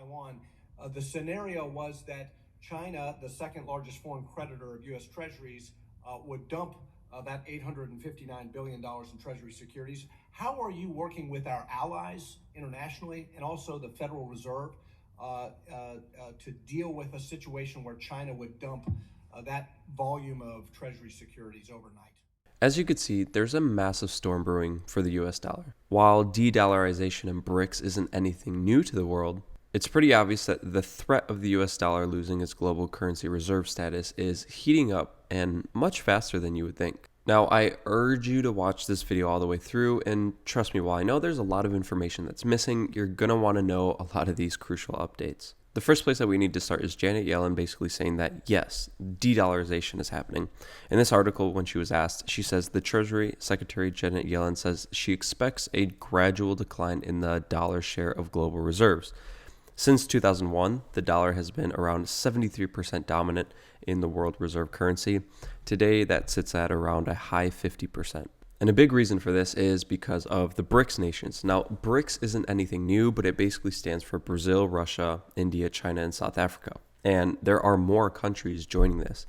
Taiwan. The scenario was that China, the second largest foreign creditor of U.S. Treasuries, would dump that $859 billion in Treasury securities. How are you working with our allies internationally and also the Federal Reserve to deal with a situation where China would dump that volume of Treasury securities overnight? As you could see, there's a massive storm brewing for the US dollar. While de-dollarization and BRICS isn't anything new to the world, it's pretty obvious that the threat of the US dollar losing its global currency reserve status is heating up and much faster than you would think. Now, I urge you to watch this video all the way through, and trust me, while I know there's a lot of information that's missing, you're gonna wanna know a lot of these crucial updates. The first place that we need to start is Janet Yellen basically saying that, yes, de-dollarization is happening. In this article, when she was asked, she says the Treasury Secretary Janet Yellen says she expects a gradual decline in the dollar share of global reserves. Since 2001, the dollar has been around 73% dominant in the world reserve currency. Today, that sits at around a high 50%. And a big reason for this is because of the BRICS nations. Now, BRICS isn't anything new, but it basically stands for Brazil, Russia, India, China, and South Africa. And there are more countries joining this.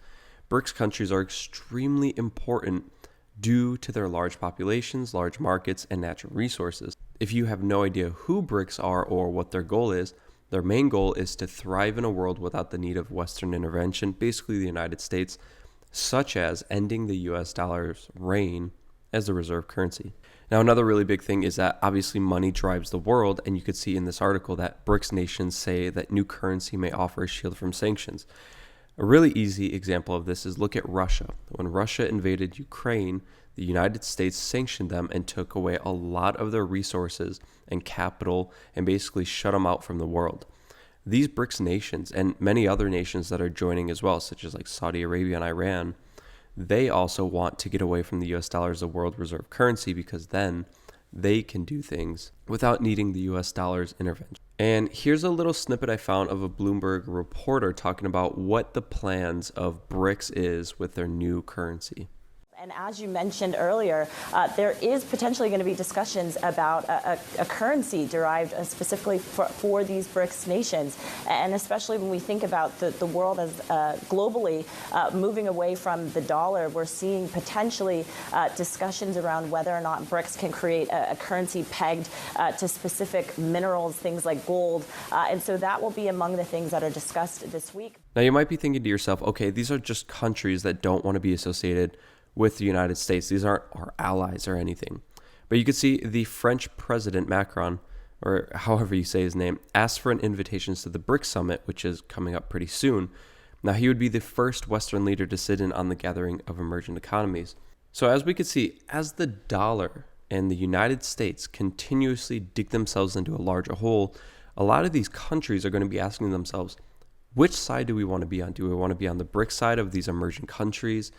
BRICS countries are extremely important due to their large populations, large markets, and natural resources. If you have no idea who BRICS are or what their goal is, their main goal is to thrive in a world without the need of Western intervention, basically the United States, such as ending the US dollar's reign as the reserve currency. Now, another really big thing is that obviously money drives the world, and you could see in this article that BRICS nations say that new currency may offer a shield from sanctions. A really easy example of this is look at Russia. When Russia invaded Ukraine, the United States sanctioned them and took away a lot of their resources and capital and basically shut them out from the world. These BRICS nations and many other nations that are joining as well, such as like Saudi Arabia and Iran, they also want to get away from the US dollar as a world reserve currency because then they can do things without needing the US dollar's intervention. And here's a little snippet I found of a Bloomberg reporter talking about what the plans of BRICS is with their new currency. And as you mentioned earlier, there is potentially going to be discussions about a currency derived specifically for these BRICS nations. And especially when we think about the world as globally moving away from the dollar, we're seeing potentially discussions around whether or not BRICS can create a currency pegged to specific minerals, things like gold. And so that will be among the things that are discussed this week. Now, you might be thinking to yourself, okay, these are just countries that don't want to be associated with the United States. These aren't our allies or anything. But you could see the French President Macron, or however you say his name, asked for an invitation to the BRICS summit, which is coming up pretty soon. Now, he would be the first Western leader to sit in on the gathering of emerging economies. So as we could see, as the dollar and the United States continuously dig themselves into a larger hole, a lot of these countries are going to be asking themselves, which side do we want to be on? Do we want to be on the BRICS side of these emerging countries?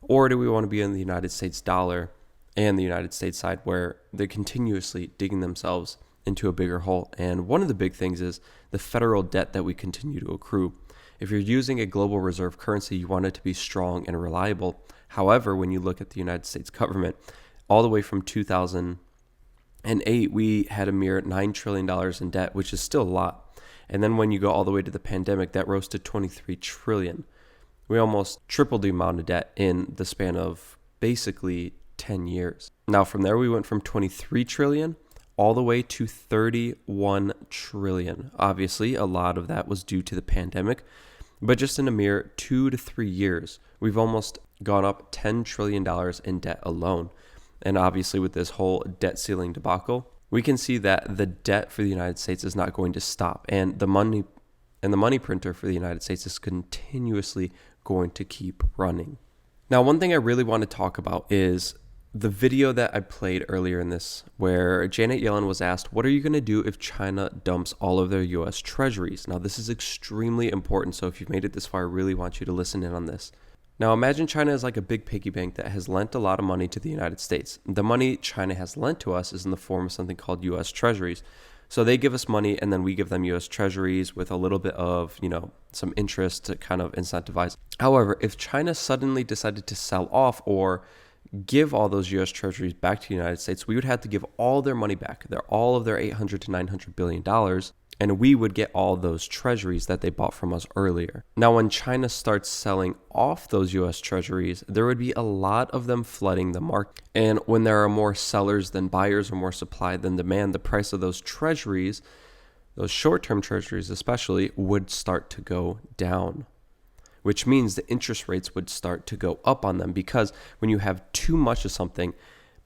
Or do we want to be in the United States dollar and the United States side where they're continuously digging themselves into a bigger hole? And one of the big things is the federal debt that we continue to accrue. If you're using a global reserve currency, you want it to be strong and reliable. However, when you look at the United States government, all the way from 2008, we had a mere $9 trillion in debt, which is still a lot. And then when you go all the way to the pandemic, that rose to $23 trillion. We almost tripled the amount of debt in the span of basically 10 years. Now, from there, we went from 23 trillion all the way to 31 trillion. Obviously, a lot of that was due to the pandemic, but just in a mere 2 to 3 years, we've almost gone up $10 trillion in debt alone. And obviously, with this whole debt ceiling debacle, we can see that the debt for the United States is not going to stop. And the money printer for the United States is continuously going to keep running. Now, one thing I really want to talk about is the video that I played earlier in this, where Janet Yellen was asked, what are you going to do if China dumps all of their US treasuries? Now, this is extremely important, so if you've made it this far, I really want you to listen in on this. Now, imagine China is like a big piggy bank that has lent a lot of money to the United States. The money China has lent to us is in the form of something called US treasuries. So they give us money and then we give them US treasuries with a little bit of, some interest to kind of incentivize. However, if China suddenly decided to sell off or give all those US treasuries back to the United States, we would have to give all their money back, all of their $800 to $900 billion. and we would get all those treasuries that they bought from us earlier. Now, when China starts selling off those US treasuries, there would be a lot of them flooding the market. And when there are more sellers than buyers or more supply than demand, the price of those treasuries, those short-term treasuries especially, would start to go down, which means the interest rates would start to go up on them, because when you have too much of something,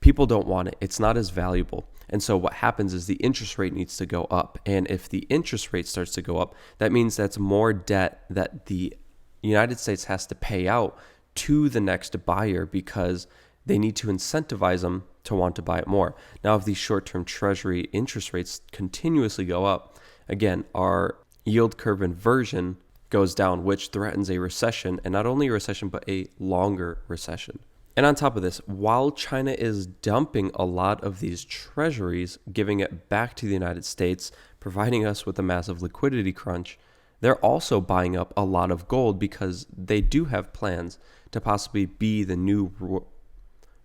people don't want it. It's not as valuable. And so what happens is the interest rate needs to go up. And if the interest rate starts to go up, that means that's more debt that the United States has to pay out to the next buyer, because they need to incentivize them to want to buy it more. Now, if these short-term treasury interest rates continuously go up, again, our yield curve inversion goes down, which threatens a recession, and not only a recession, but a longer recession. And on top of this, while China is dumping a lot of these treasuries, giving it back to the United States, providing us with a massive liquidity crunch, they're also buying up a lot of gold, because they do have plans to possibly be the new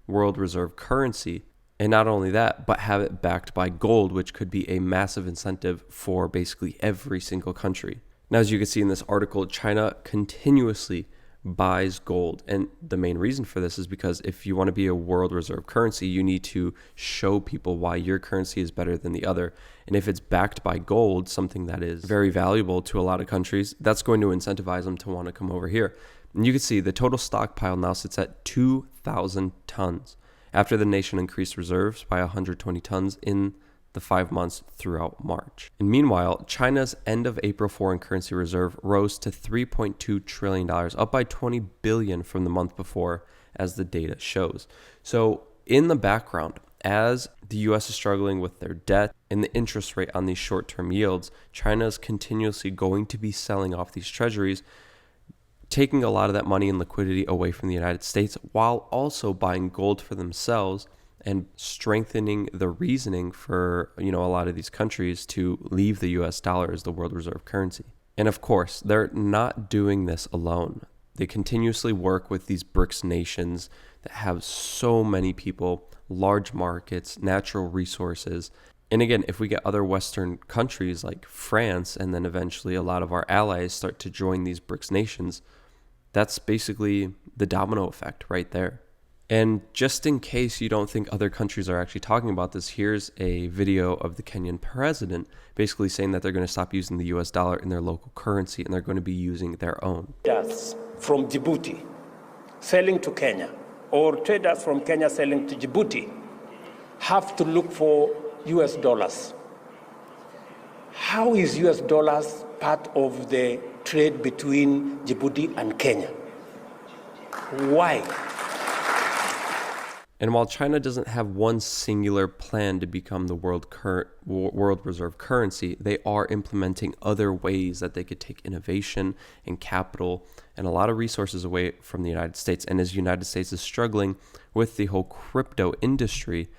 world reserve currency. And not only that, but have it backed by gold, which could be a massive incentive for basically every single country. Now, as you can see in this article, China continuously buys gold. And the main reason for this is because if you want to be a world reserve currency, you need to show people why your currency is better than the other. And if it's backed by gold, something that is very valuable to a lot of countries, that's going to incentivize them to want to come over here. And you can see the total stockpile now sits at 2,000 tons after the nation increased reserves by 120 tons in the 5 months throughout March. And meanwhile, China's end of April foreign currency reserve rose to $3.2 trillion, up by 20 billion from the month before, as the data shows. So in the background, as the US is struggling with their debt and the interest rate on these short-term yields, China is continuously going to be selling off these treasuries, taking a lot of that money and liquidity away from the United States, while also buying gold for themselves and strengthening the reasoning for, a lot of these countries to leave the US dollar as the world reserve currency. And of course, they're not doing this alone. They continuously work with these BRICS nations that have so many people, large markets, natural resources. And again, if we get other Western countries like France, and then eventually a lot of our allies start to join these BRICS nations, that's basically the domino effect right there. And just in case you don't think other countries are actually talking about this, here's a video of the Kenyan president basically saying that they're going to stop using the US dollar in their local currency, and they're going to be using their own. Traders from Djibouti selling to Kenya, or traders from Kenya selling to Djibouti, have to look for US dollars. How is US dollars part of the trade between Djibouti and Kenya? Why? And while China doesn't have one singular plan to become the world reserve currency, they are implementing other ways that they could take innovation and capital and a lot of resources away from the United States. And as the United States is struggling with the whole crypto industry,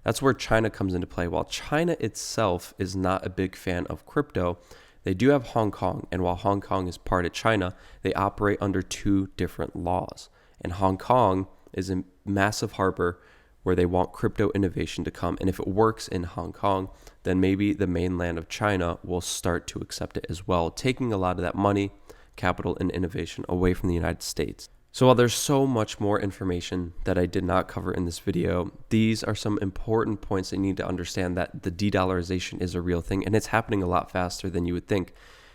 that's where China comes into play. While China itself is not a big fan of crypto, they do have Hong Kong. And while Hong Kong is part of China, they operate under two different laws. And Hong Kong is a massive harbor where they want crypto innovation to come. And if it works in Hong Kong, then maybe the mainland of China will start to accept it as well, taking a lot of that money, capital, and innovation away from the United States. So while there's so much more information that I did not cover in this video, these are some important points that you need to understand, that the de-dollarization is a real thing, and it's happening a lot faster than you would think.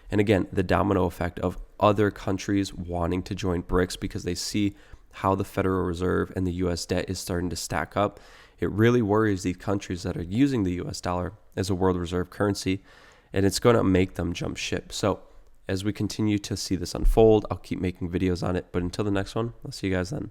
And again, the domino effect of other countries wanting to join BRICS because they see how the Federal Reserve and the US debt is starting to stack up. It really worries these countries that are using the US dollar as a world reserve currency, and it's going to make them jump ship. So as we continue to see this unfold, I'll keep making videos on it. But until the next one, I'll see you guys then.